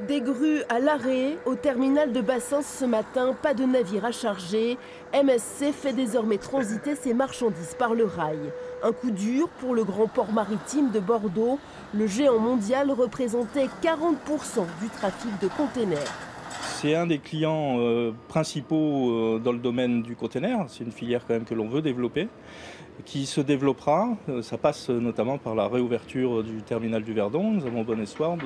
Des grues à l'arrêt, au terminal de Bassens ce matin, pas de navire à charger. MSC fait désormais transiter ses marchandises par le rail. Un coup dur pour le grand port maritime de Bordeaux. Le géant mondial représentait 40% du trafic de containers. C'est un des clients principaux dans le domaine du container. C'est une filière quand même que l'on veut développer, qui se développera. Ça passe notamment par la réouverture du terminal du Verdon. Nous avons bon espoir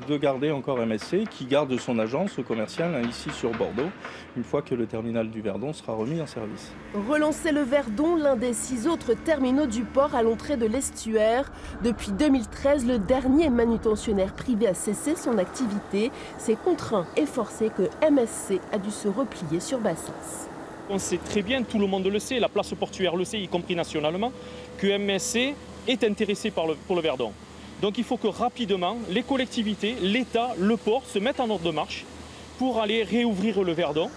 de garder encore MSC, qui garde son agence commerciale ici sur Bordeaux, une fois que le terminal du Verdon sera remis en service. Relancer le Verdon, l'un des 6 autres terminaux du port à l'entrée de l'estuaire. Depuis 2013, le dernier manutentionnaire privé a cessé son activité. C'est contraint et forcé que MSC a dû se replier sur Bassens. On sait très bien, tout le monde le sait, la place portuaire le sait, y compris nationalement, que MSC est intéressé pour le Verdon. Donc il faut que rapidement, les collectivités, l'État, le port se mettent en ordre de marche pour aller réouvrir le Verdon.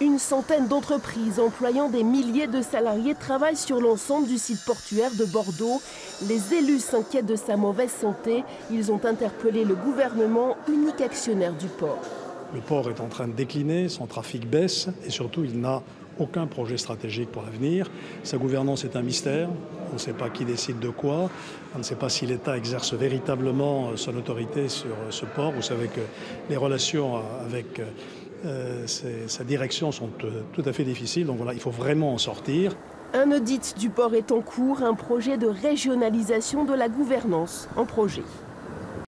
Une centaine d'entreprises employant des milliers de salariés travaillent sur l'ensemble du site portuaire de Bordeaux. Les élus s'inquiètent de sa mauvaise santé. Ils ont interpellé le gouvernement, unique actionnaire du port. Le port est en train de décliner, son trafic baisse et surtout il n'a aucun projet stratégique pour l'avenir. Sa gouvernance est un mystère. On ne sait pas qui décide de quoi. On ne sait pas si l'État exerce véritablement son autorité sur ce port. Vous savez que les relations avec sa direction sont tout à fait difficiles. Donc voilà, il faut vraiment en sortir. Un audit du port est en cours, un projet de régionalisation de la gouvernance en projet.